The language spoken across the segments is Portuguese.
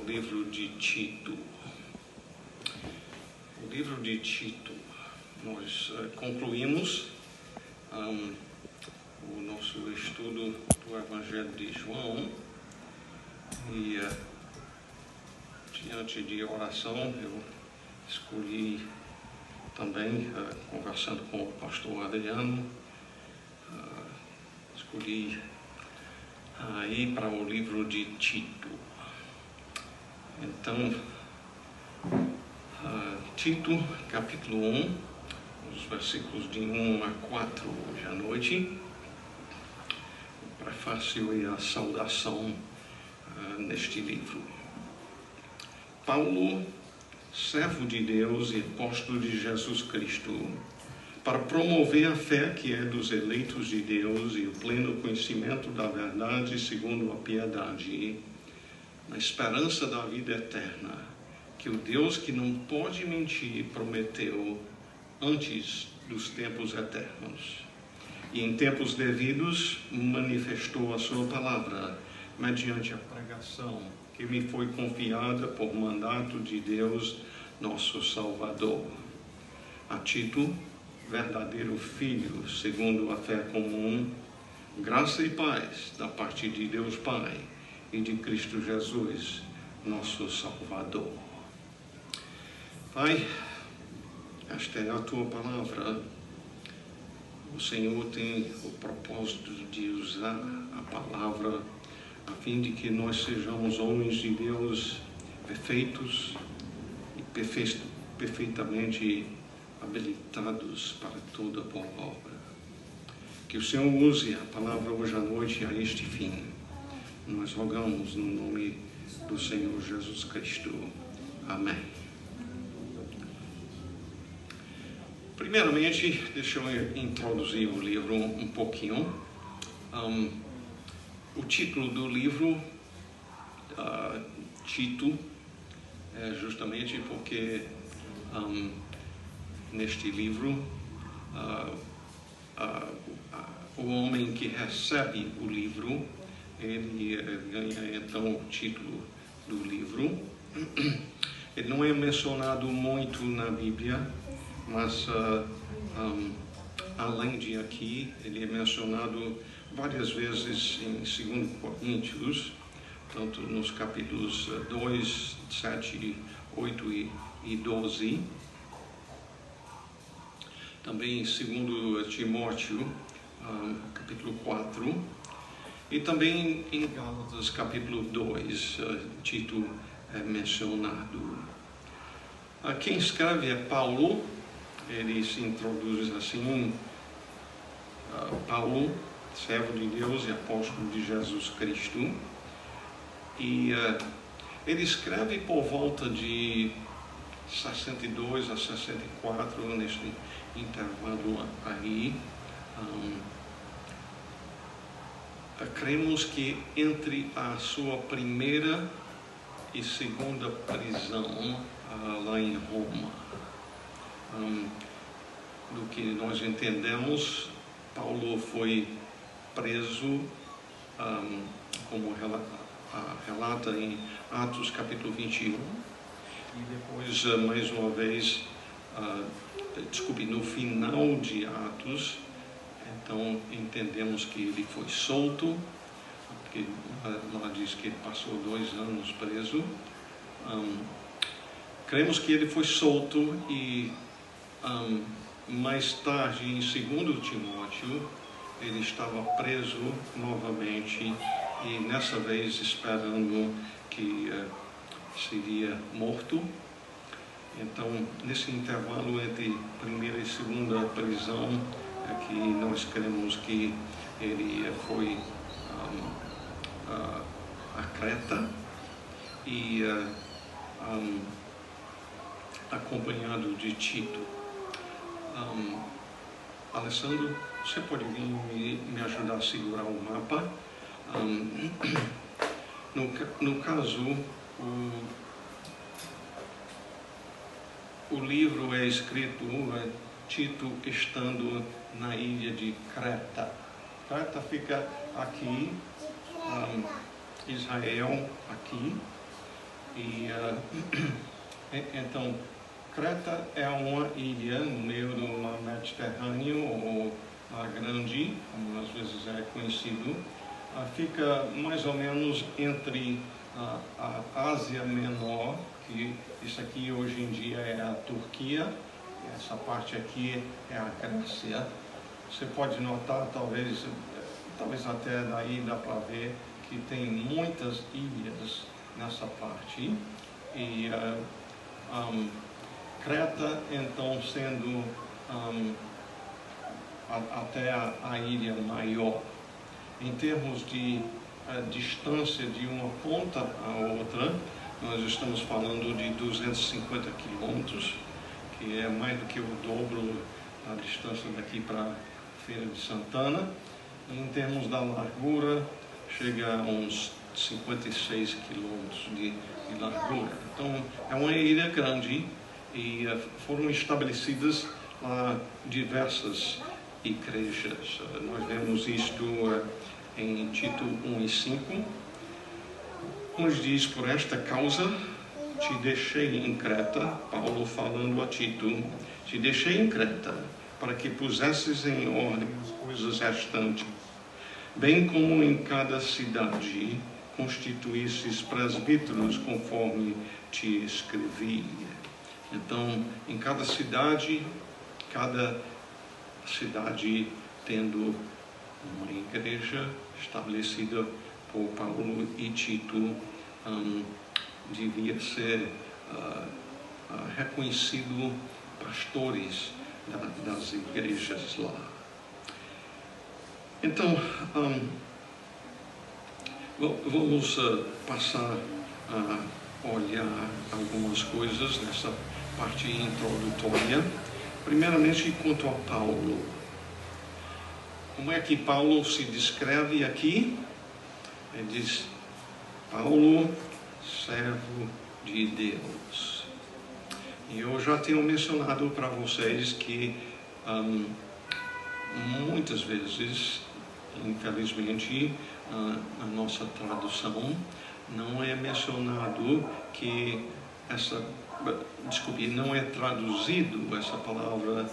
o livro de Tito. O livro de Tito, nós concluímos o nosso estudo do Evangelho de João e diante de oração eu escolhi também, conversando com o pastor Adriano, escolhi ir para o livro de Tito. Então, Tito, capítulo 1, os versículos de 1 a 4, hoje à noite, o prefácio e a saudação neste livro. Paulo, servo de Deus e apóstolo de Jesus Cristo, para promover a fé que é dos eleitos de Deus e o pleno conhecimento da verdade segundo a piedade, na esperança da vida eterna, que o Deus que não pode mentir prometeu antes dos tempos eternos. E em tempos devidos manifestou a sua palavra, mediante a pregação que me foi confiada por mandato de Deus, nosso Salvador. A Tito, verdadeiro filho, segundo a fé comum, graça e paz da parte de Deus Pai e de Cristo Jesus, nosso Salvador. Pai, esta é a Tua palavra. O Senhor tem o propósito de usar a palavra a fim de que nós sejamos homens de Deus perfeitos e perfeitamente habilitados para toda boa obra. Que o Senhor use a palavra hoje à noite a este fim. Nós rogamos no nome do Senhor Jesus Cristo. Amém. Primeiramente, deixa eu introduzir o livro um pouquinho. O título do livro, Tito, é justamente porque neste livro o homem que recebe o livro, ele ganha então o título do livro. Ele não é mencionado muito na Bíblia, mas além de aqui, ele é mencionado várias vezes em 2 Coríntios, tanto nos capítulos 2, 7, 8 e 12. Também em 2 Timóteo, capítulo 4. E também em Gálatas, capítulo 2, Tito é mencionado. Quem escreve é Paulo. Ele se introduz assim: Paulo, servo de Deus e apóstolo de Jesus Cristo. E ele escreve por volta de 62 a 64, neste intervalo aí. Cremos que entre a sua primeira e segunda prisão lá em Roma, do que nós entendemos, Paulo foi preso, como relata em Atos capítulo 21, e depois, mais uma vez, no final de Atos, então entendemos que ele foi solto, porque lá diz que ele passou 2 anos preso. Cremos que ele foi solto e mais tarde, em 2 Timóteo, ele estava preso novamente e nessa vez esperando que seria morto. Então, nesse intervalo entre primeira e segunda prisão, é que nós cremos que ele foi a Creta e acompanhado de Tito. Alessandro, você pode vir me ajudar a segurar o mapa? No caso, o livro é escrito Tito estando na ilha de Creta. Creta fica aqui, Israel aqui, E então, Creta é uma ilha no meio do mar Mediterrâneo, ou Mar Grande, como às vezes é conhecido. Fica mais ou menos entre a Ásia Menor, que isso aqui hoje em dia é a Turquia, e essa parte aqui é a Grécia. Você pode notar, talvez até daí dá para ver que tem muitas ilhas nessa parte. E Creta, então, sendo até a ilha maior. Em termos de distância de uma ponta à outra, nós estamos falando de 250 quilômetros, que é mais do que o dobro da distância daqui para a Feira de Santana. Em termos da largura, chega a uns 56 quilômetros de largura. Então, é uma ilha grande e foram estabelecidas lá diversas igrejas. Nós vemos isto em Tito 1:5, nos diz: por esta causa te deixei em Creta, Paulo falando a Tito, te deixei em Creta, para que pusesses em ordem as coisas restantes, bem como em cada cidade constituísses presbíteros, conforme te escrevi. Então, em cada cidade tendo uma igreja estabelecida por Paulo e Tito, devia ser reconhecido pastores das igrejas lá. Então, vamos passar a olhar algumas coisas nessa parte introdutória. Primeiramente, quanto a Paulo. Como é que Paulo se descreve aqui? Ele diz: Paulo, servo de Deus. E eu já tenho mencionado para vocês que muitas vezes, infelizmente, na nossa tradução, não é mencionado que não é traduzido essa palavra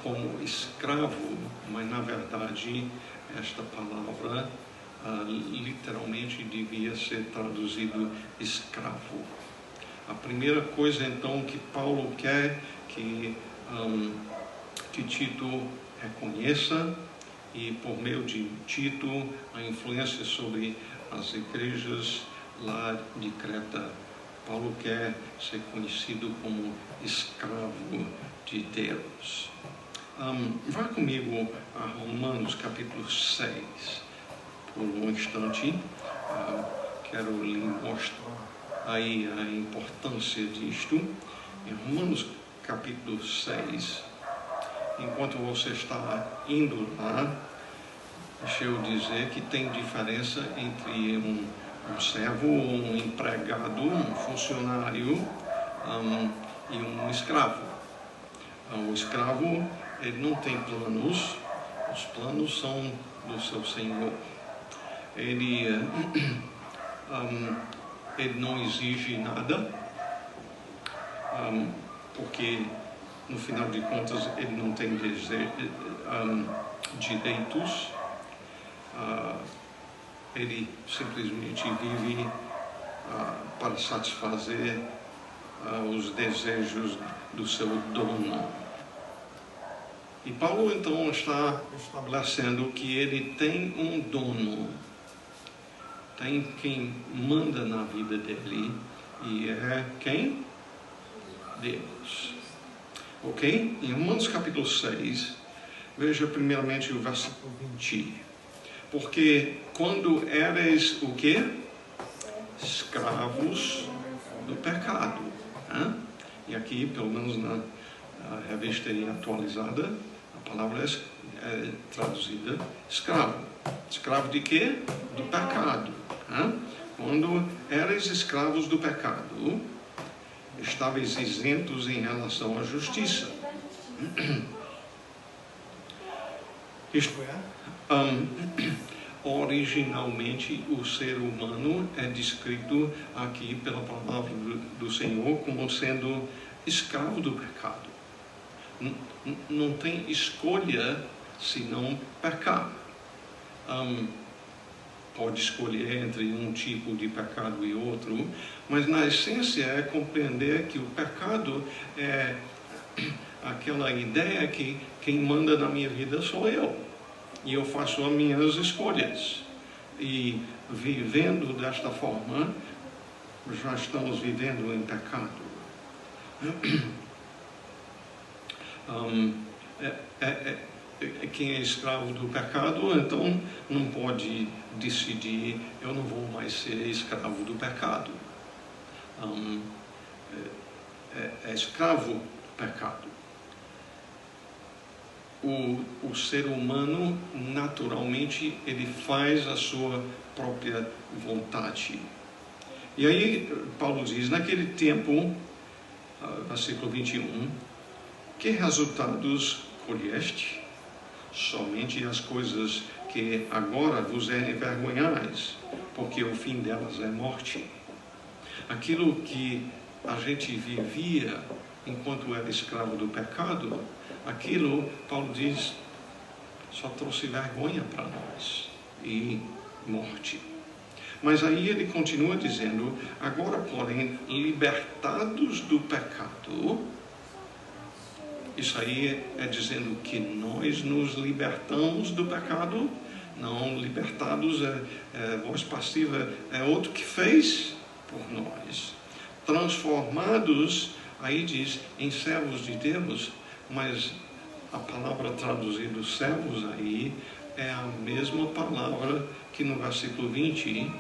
como escravo, mas na verdade esta palavra literalmente devia ser traduzido escravo. A primeira coisa então que Paulo quer que Tito reconheça, e por meio de Tito a influência sobre as igrejas lá de Creta, Paulo quer ser conhecido como escravo de Deus. Vá comigo a Romanos capítulo 6 por um instante. Quero lhe mostrar aí a importância disto. Em Romanos capítulo 6, enquanto você está indo lá, deixa eu dizer que tem diferença entre um servo, um empregado, um funcionário e um escravo. O escravo, ele não tem planos, os planos são do seu senhor. Ele não exige nada, porque no final de contas ele não tem direitos. Ele simplesmente vive para satisfazer os desejos do seu dono. E Paulo então está estabelecendo que ele tem um dono, tem quem manda na vida dele, e é quem? Deus. Ok? Em Romanos capítulo 6, veja primeiramente o versículo 20. Porque quando eres o quê? Escravos do pecado. E aqui, pelo menos na revista atualizada, a palavra é traduzida escravo. Escravo de quê? Do pecado. Quando eres escravos do pecado, estáveis isentos em relação à justiça. Isto é, originalmente o ser humano é descrito aqui pela palavra do Senhor como sendo escravo do pecado. Não tem escolha senão pecar. Pode escolher entre um tipo de pecado e outro, mas na essência é compreender que o pecado é aquela ideia que quem manda na minha vida sou eu, e eu faço as minhas escolhas, e vivendo desta forma, já estamos vivendo em pecado. Quem é escravo do pecado, então não pode decidir, eu não vou mais ser escravo do pecado. É escravo do pecado. O ser humano, naturalmente, ele faz a sua própria vontade. E aí, Paulo diz, naquele tempo, versículo 21, que resultados colheste? Somente as coisas que agora vos envergonhais, porque o fim delas é morte. Aquilo que a gente vivia enquanto era escravo do pecado, aquilo, Paulo diz, só trouxe vergonha para nós e morte. Mas aí ele continua dizendo, agora, porém, libertados do pecado, isso aí é dizendo que nós nos libertamos do pecado, não libertados, voz passiva, é outro que fez por nós. Transformados, aí diz, em servos de Deus, mas a palavra traduzida servos aí é a mesma palavra que no versículo 20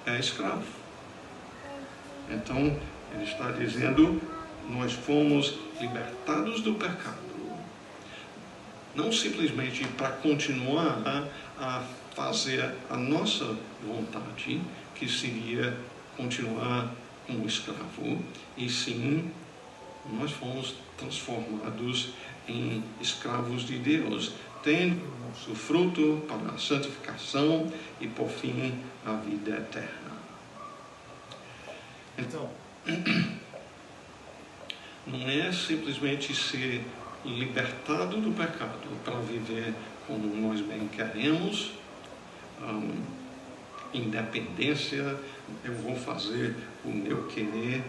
é escravo. Então, ele está dizendo, nós fomos libertados do pecado, não simplesmente para continuar a fazer a nossa vontade, que seria continuar como escravo, e sim, nós fomos transformados em escravos de Deus, tendo o nosso fruto para a santificação e, por fim, a vida eterna. Então, não é simplesmente ser libertado do pecado para viver como nós bem queremos, independência, eu vou fazer o meu querer.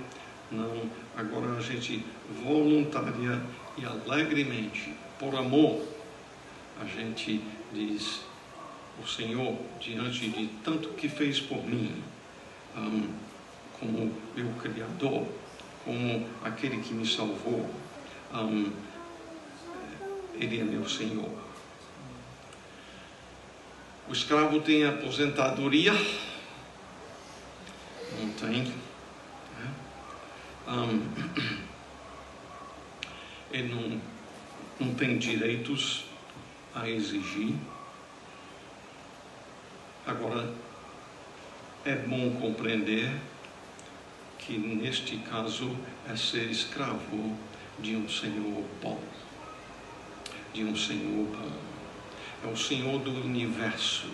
Não, agora a gente voluntária e alegremente, por amor, a gente diz, o Senhor, diante de tanto que fez por mim, como meu Criador, como aquele que me salvou, Ele é meu Senhor. O escravo tem aposentadoria? Não tem. Ele não tem direitos a exigir. Agora, é bom compreender que neste caso é ser escravo de um Senhor bom. De um Senhor bom. É o Senhor do universo.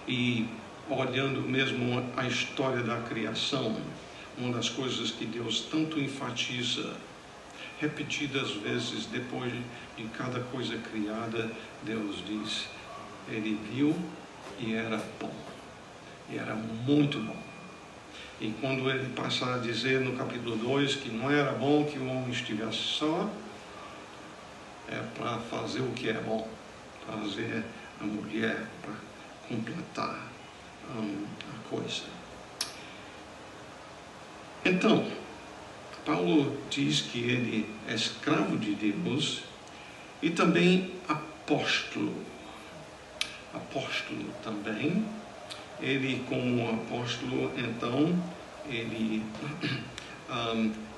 E olhando mesmo a história da criação, uma das coisas que Deus tanto enfatiza, repetidas vezes depois de cada coisa criada, Deus diz, Ele viu e era bom. E era muito bom. E quando Ele passa a dizer no capítulo 2 que não era bom que o homem estivesse só, é para fazer o que é bom, trazer a mulher para completar a coisa. Então, Paulo diz que ele é escravo de Deus e também apóstolo. Apóstolo também. Ele, como apóstolo, então, ele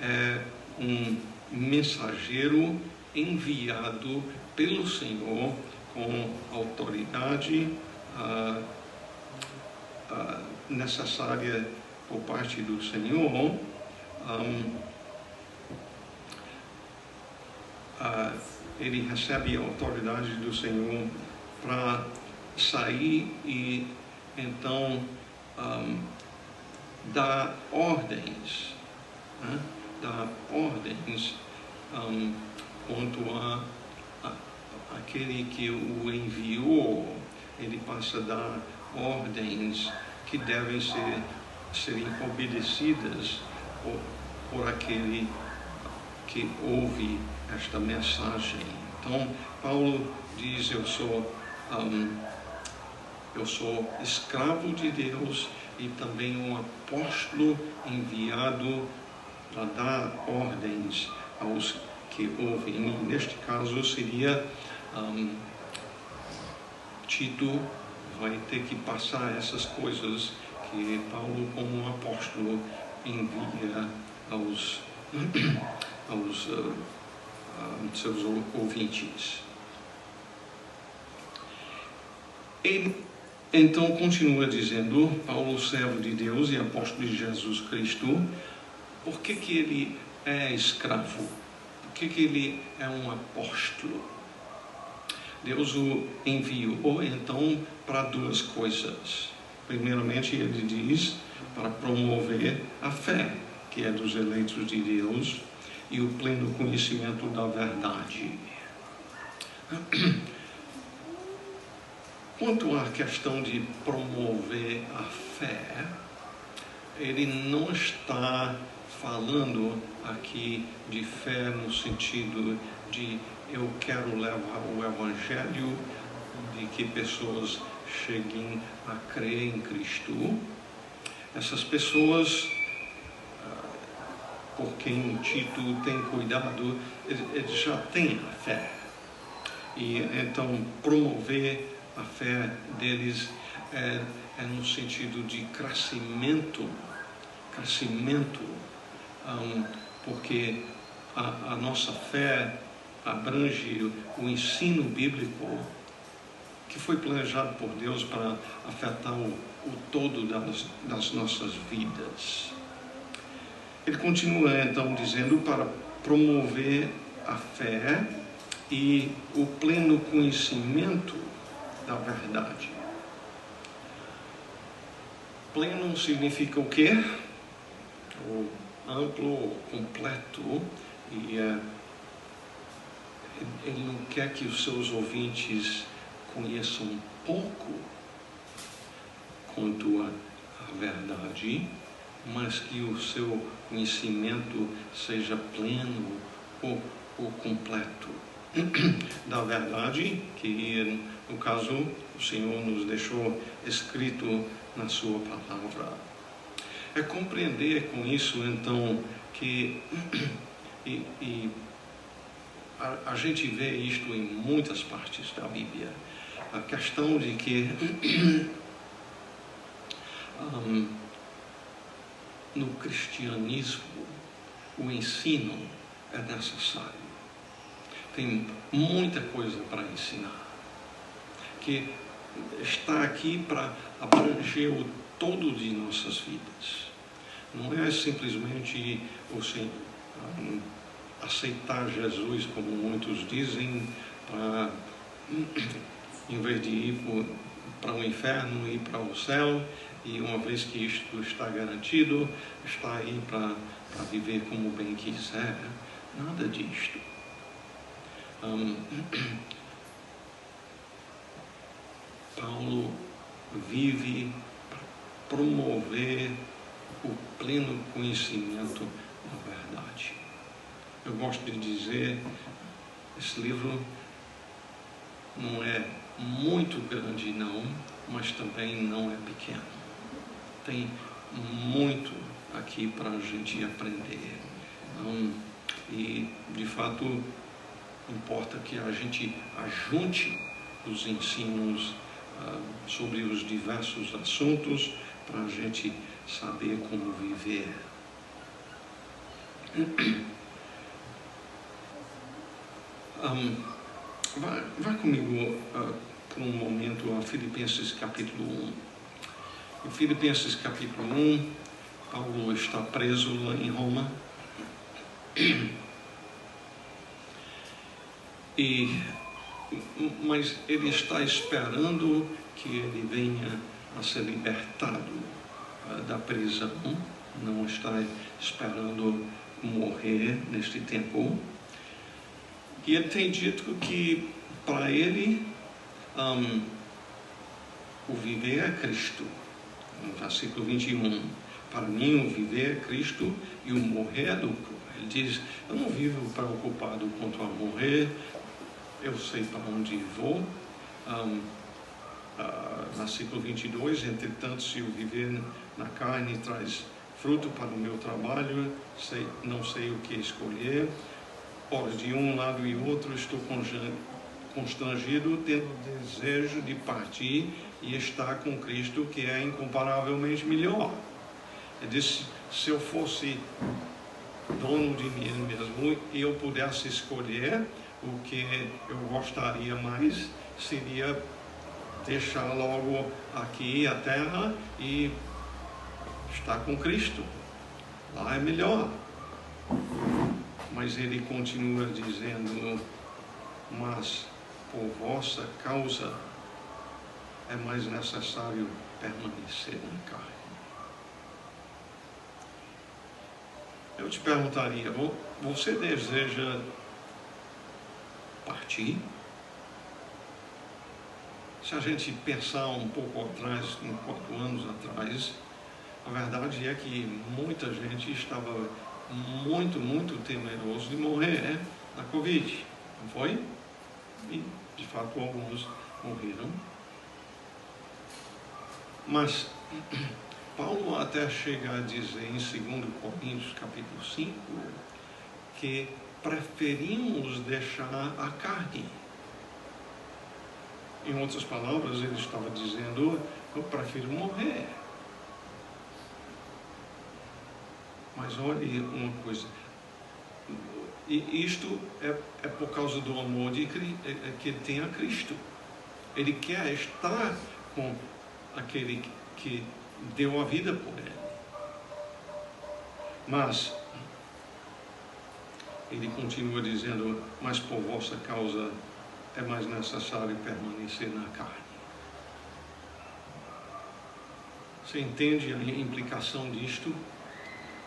é um mensageiro enviado pelo Senhor com autoridade necessária por parte do Senhor. Ele recebe a autoridade do Senhor para sair e então dar ordens, né? Dar ordens quanto a aquele que o enviou. Ele passa a dar ordens que devem serem obedecidas por aquele que ouve esta mensagem. Então, Paulo diz: eu sou escravo de Deus e também um apóstolo enviado para dar ordens aos que ouvem. E neste caso seria Tito vai ter que passar essas coisas que Paulo, como um apóstolo, envia aos seus ouvintes. Ele então continua dizendo, Paulo, servo de Deus e apóstolo de Jesus Cristo, por que ele é escravo? Por que ele é um apóstolo? Deus o enviou então para duas coisas. Primeiramente, ele diz para promover a fé, que é dos eleitos de Deus, e o pleno conhecimento da verdade. Quanto à questão de promover a fé, ele não está falando aqui de fé no sentido de eu quero levar o evangelho, de que pessoas cheguem a crer em Cristo. Essas pessoas, por quem Tito tem cuidado, eles já têm a fé. E então promover a fé deles é no sentido de crescimento, porque a nossa fé abrange o ensino bíblico que foi planejado por Deus para afetar o todo das nossas vidas. Ele continua então dizendo para promover a fé e o pleno conhecimento da verdade. Pleno significa o quê? O amplo, o completo, e ele não quer que os seus ouvintes conheçam pouco quanto à verdade, mas que o seu conhecimento seja pleno ou completo da verdade, que no caso o Senhor nos deixou escrito na sua palavra. É compreender com isso então que a gente vê isto em muitas partes da Bíblia, a questão de que no cristianismo o ensino é necessário. Tem muita coisa para ensinar, que está aqui para abranger o todo de nossas vidas. Não é simplesmente aceitar Jesus, como muitos dizem, para, em vez de ir para o inferno, ir para o céu, e uma vez que isto está garantido, está aí para viver como bem quiser. Nada disto. Paulo vive para promover o pleno conhecimento da verdade. Eu gosto de dizer, esse livro não é muito grande não, mas também não é pequeno. Tem muito aqui para a gente aprender. E, de fato, importa que a gente ajunte os ensinos sobre os diversos assuntos para a gente saber como viver. Vai comigo por um momento a Filipenses capítulo 1. Em Filipenses capítulo 1, Paulo está preso lá em Roma. Mas ele está esperando que ele venha a ser libertado da prisão, não está esperando morrer neste tempo. E ele tem dito que para ele o viver é Cristo. No versículo 21, para mim o viver é Cristo e o morrer é lucro. Ele diz, eu não vivo preocupado quanto a morrer, eu sei para onde vou. Versículo 22, entretanto, se eu viver na carne traz fruto para o meu trabalho, não sei o que escolher. Ora, de um lado e outro estou constrangido, tendo desejo de partir e estar com Cristo, que é incomparavelmente melhor. Ele disse, se eu fosse dono de mim mesmo e eu pudesse escolher, o que eu gostaria mais seria deixar logo aqui a terra e estar com Cristo. Lá é melhor. Mas ele continua dizendo, mas por vossa causa é mais necessário permanecer na carne. Eu te perguntaria, você deseja partir? Se a gente pensar um pouco atrás, em 4 anos atrás, a verdade é que muita gente estava muito temeroso de morrer na Covid, não foi? E, de fato, alguns morreram. Mas Paulo até chega a dizer em 2 Coríntios, capítulo 5, que preferimos deixar a carne. Em outras palavras, ele estava dizendo, eu prefiro morrer. Mas olhe uma coisa, e isto é por causa do amor que ele tem a Cristo. Ele quer estar com aquele que deu a vida por ele. Mas ele continua dizendo, mas por vossa causa é mais necessário permanecer na carne. Você entende a implicação disto?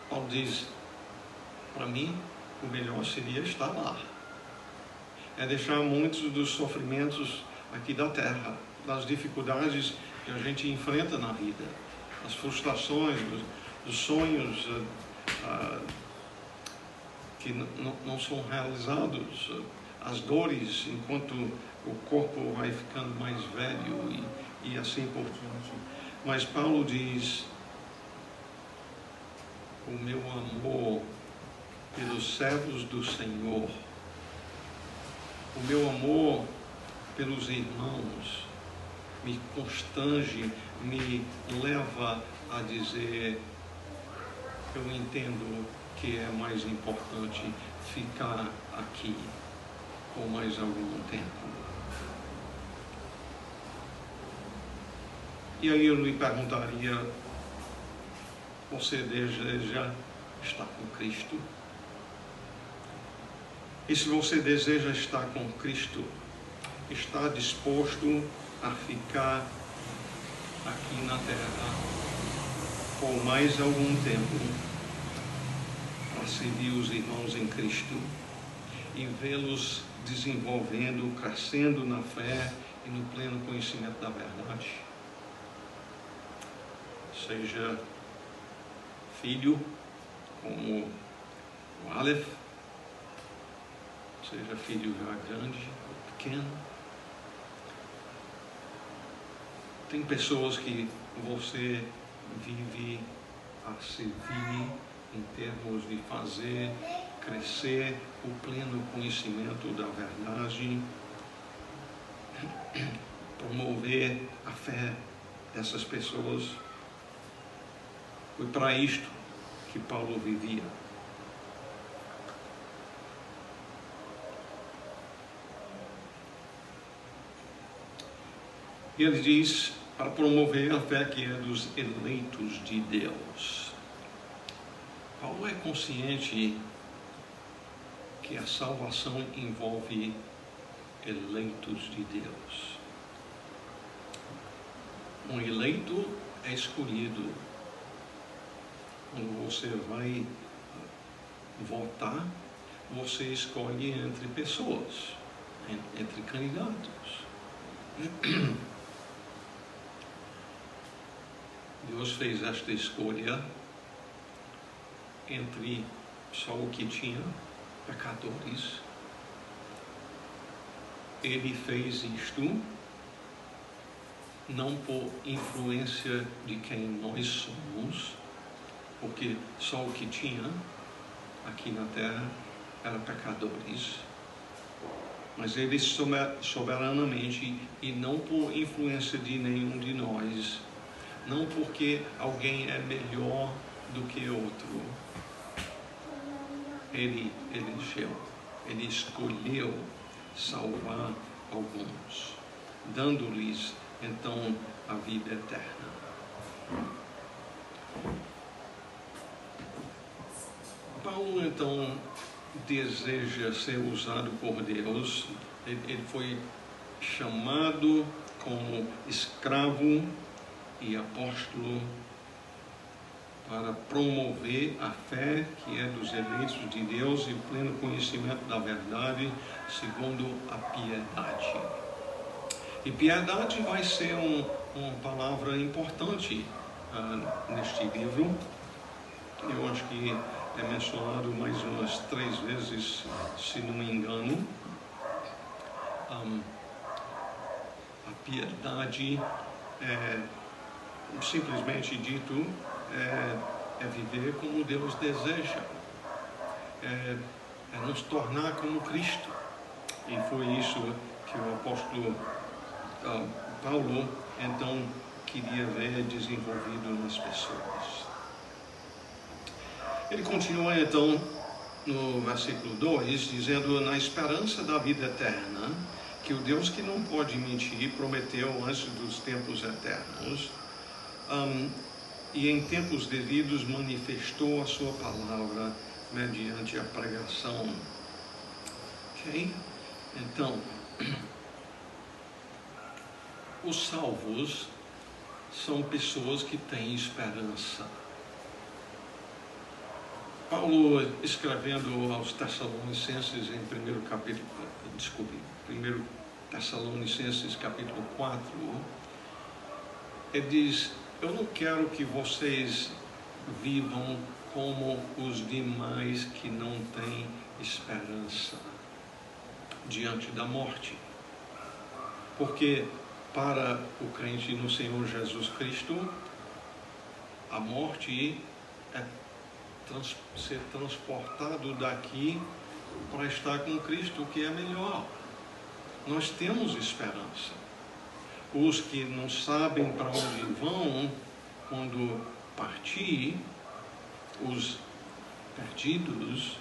Paulo diz, para mim, o melhor seria estar lá. É deixar muitos dos sofrimentos aqui da terra, das dificuldades que a gente enfrenta na vida, as frustrações, os sonhos que não são realizados, as dores enquanto o corpo vai ficando mais velho e assim por diante. Mas Paulo diz, o meu amor pelos servos do Senhor, o meu amor pelos irmãos me constrange, me leva a dizer, eu entendo que é mais importante ficar aqui por mais algum tempo. E aí eu lhe perguntaria, você deseja estar com Cristo? E se você deseja estar com Cristo, está disposto a ficar aqui na terra por mais algum tempo para servir os irmãos em Cristo e vê-los desenvolvendo, crescendo na fé e no pleno conhecimento da verdade? Seja filho, como o Aleph, seja filho já grande ou pequeno. Tem pessoas que você vive a servir em termos de fazer crescer o pleno conhecimento da verdade, promover a fé dessas pessoas. Foi para isto que Paulo vivia. E ele diz, para promover a fé que é dos eleitos de Deus. Paulo é consciente que a salvação envolve eleitos de Deus. Um eleito é escolhido. Quando você vai votar, você escolhe entre pessoas, entre candidatos. Deus fez esta escolha entre só o que tinha pecadores. Ele fez isto não por influência de quem nós somos, porque só o que tinha aqui na terra era pecadores, mas ele soberanamente, e não por influência de nenhum de nós, não porque alguém é melhor do que outro, ele elegeu, ele escolheu salvar alguns, dando-lhes então a vida eterna. Paulo então deseja ser usado por Deus. Ele foi chamado como escravo e apóstolo para promover a fé que é dos eleitos de Deus e pleno conhecimento da verdade, segundo a piedade. E piedade vai ser uma palavra importante neste livro. Eu acho que é mencionado mais umas 3 vezes, se não me engano. A piedade é, simplesmente dito, é viver como Deus deseja, é nos tornar como Cristo. E foi isso que o apóstolo Paulo então queria ver desenvolvido nas pessoas. Ele continua então no versículo 2, dizendo: na esperança da vida eterna, que o Deus que não pode mentir prometeu antes dos tempos eternos, e em tempos devidos manifestou a sua palavra mediante a pregação. Ok? Então, os salvos são pessoas que têm esperança. Paulo, escrevendo aos Tessalonicenses em 1 Tessalonicenses capítulo 4, ele diz: eu não quero que vocês vivam como os demais que não têm esperança diante da morte. Porque para o crente no Senhor Jesus Cristo, a morte é ser transportado daqui para estar com Cristo, que é melhor. Nós temos esperança. Os que não sabem para onde vão quando partir, os perdidos,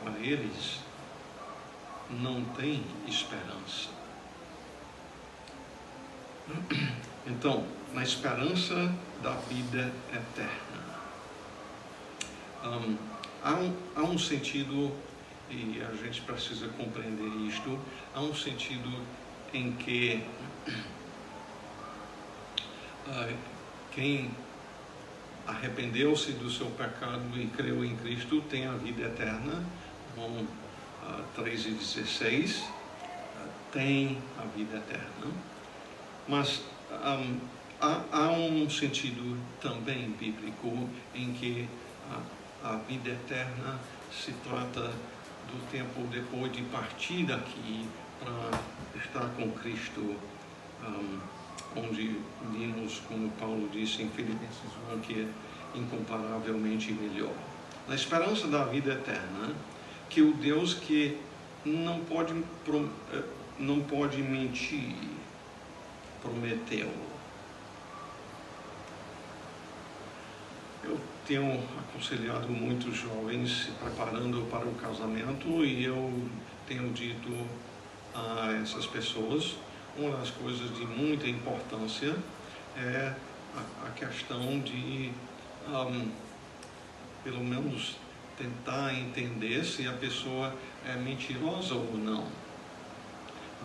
para eles não tem esperança. Então, na esperança da vida eterna, há um sentido, e a gente precisa compreender isto, há um sentido em que quem arrependeu-se do seu pecado e creu em Cristo tem a vida eterna. João 3,16 tem a vida eterna. Mas há um sentido também bíblico em que a vida eterna se trata do tempo depois de partir daqui para estar com Cristo, onde vimos, como Paulo disse em Filipenses 1, que é incomparavelmente melhor. Na esperança da vida eterna, que o Deus que não pode mentir, prometeu. Eu tenho aconselhado muitos jovens se preparando para o casamento, e eu tenho dito a essas pessoas, uma das coisas de muita importância é a questão de pelo menos tentar entender se a pessoa é mentirosa ou não.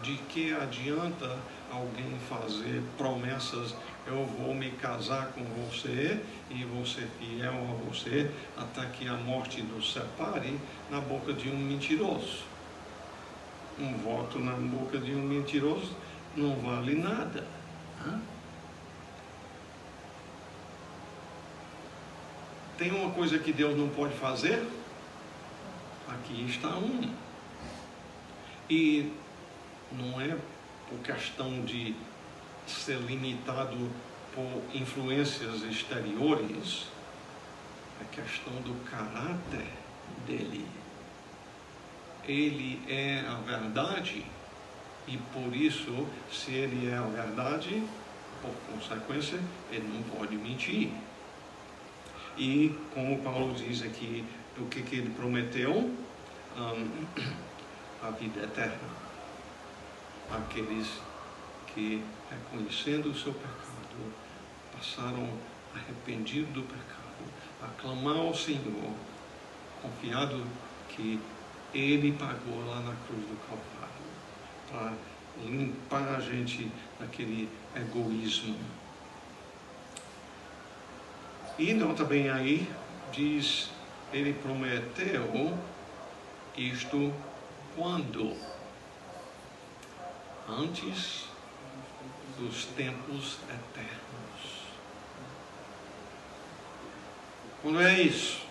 De que adianta alguém fazer promessas: eu vou me casar com você e vou ser fiel a você até que a morte nos separe, na boca de um mentiroso. Um voto na boca de um mentiroso não vale nada. Tem uma coisa que Deus não pode fazer? Aqui está um. E não é por questão de ser limitado por influências exteriores, é questão do caráter dele. Ele é a verdade e por isso, se ele é a verdade, por consequência, ele não pode mentir. E como Paulo diz aqui, o que ele prometeu? A vida eterna. Aqueles que, reconhecendo o seu pecado, passaram arrependidos do pecado, a clamar ao Senhor, confiado que Ele pagou lá na cruz do Calvário, para limpar a gente daquele egoísmo. E nota bem aí, diz, Ele prometeu isto quando? Antes dos tempos eternos. Quando é isso?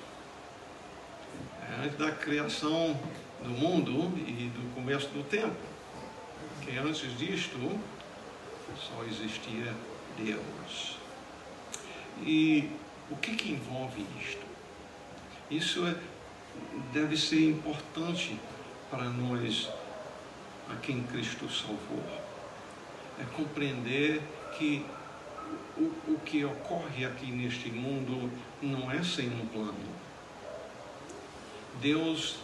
É antes da criação do mundo e do começo do tempo. Porque antes disto, só existia Deus. E o que envolve isto? Isso deve ser importante para nós, a quem Cristo salvou. É compreender que o que ocorre aqui neste mundo não é sem um plano. Deus,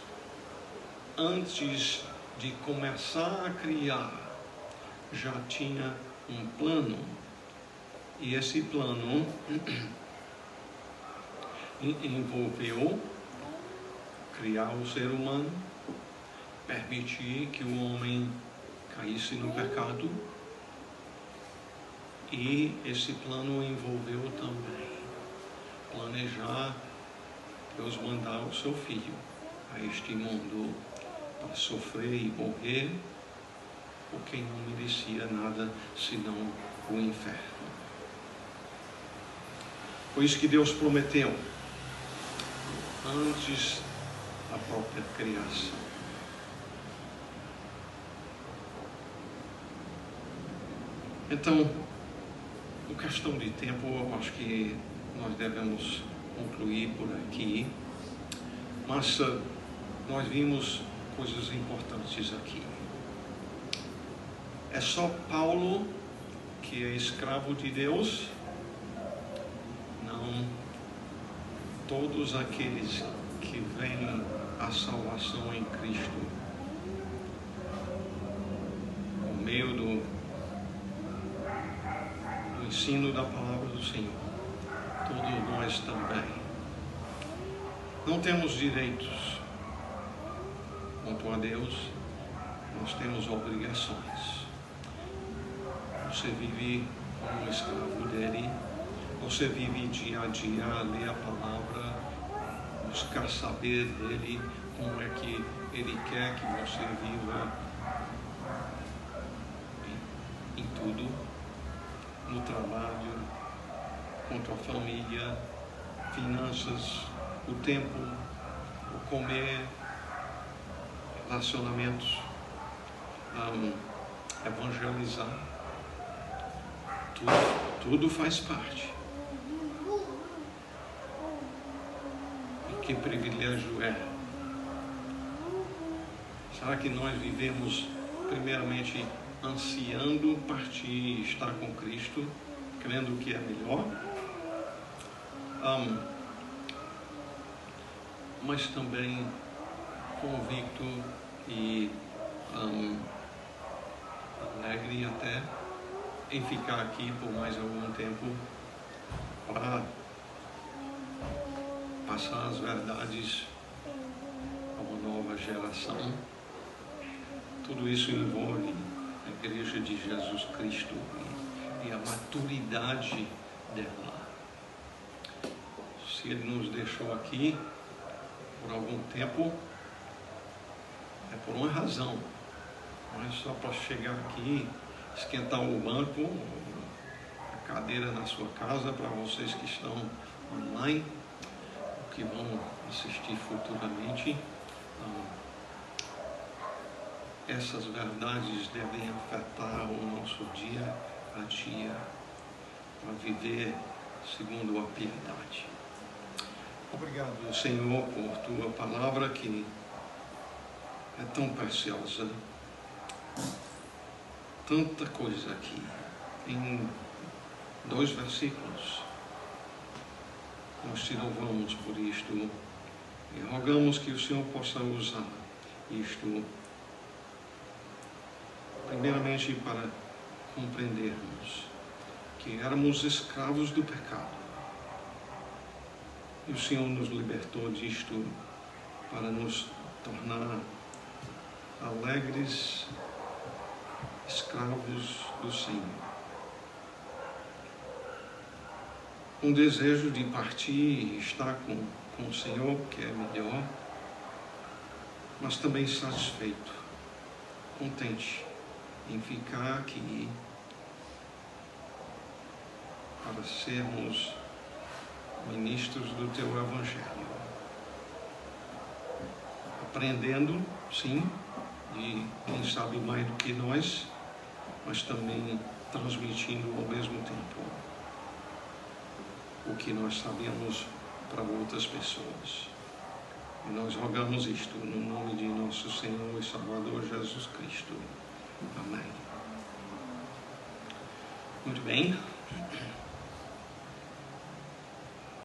antes de começar a criar, já tinha um plano. E esse plano envolveu criar o ser humano, permitir que o homem caísse no pecado, e esse plano envolveu também planejar Deus mandar o seu filho a este mundo para sofrer e morrer por quem não merecia nada senão o inferno. Foi isso que Deus prometeu antes da própria criação. Então, em questão de tempo, eu acho que nós devemos concluir por aqui. Mas nós vimos coisas importantes aqui. É só Paulo que é escravo de Deus? Não. Todos aqueles que veem a salvação em Cristo, por meio do ensino da palavra do Senhor, todos nós também. Não temos direitos quanto a Deus, nós temos obrigações. Você vive como escravo dele, você vive dia a dia a ler a palavra, buscar saber dele, como é que ele quer que você viva em tudo, no trabalho, quanto à família, finanças, o tempo, o comer, relacionamentos, evangelizar, tudo faz parte. E que privilégio é. Será que nós vivemos primeiramente ansiando partir e estar com Cristo, crendo que é melhor? Mas também convicto e alegre até em ficar aqui por mais algum tempo para passar as verdades a uma nova geração. Tudo isso envolve a Igreja de Jesus Cristo e a maturidade dela. Se Ele nos deixou aqui por algum tempo, é por uma razão. Não é só para chegar aqui, esquentar o banco, a cadeira na sua casa, para vocês que estão online, que vão assistir futuramente. Essas verdades devem afetar o nosso dia a dia, para viver segundo a piedade. Obrigado, Senhor, por Tua palavra que é tão preciosa. Tanta coisa aqui, em 2 versículos. Nós te louvamos por isto e rogamos que o Senhor possa usar isto, primeiramente para compreendermos que éramos escravos do pecado. E o Senhor nos libertou disto para nos tornar alegres escravos do Senhor. Um desejo de partir e estar com o Senhor, que é melhor, mas também satisfeito, contente em ficar aqui para sermos ministros do Teu Evangelho. Aprendendo, sim, e quem sabe mais do que nós, mas também transmitindo ao mesmo tempo o que nós sabemos para outras pessoas. E nós rogamos isto no nome de nosso Senhor e Salvador Jesus Cristo. Amém. Muito bem.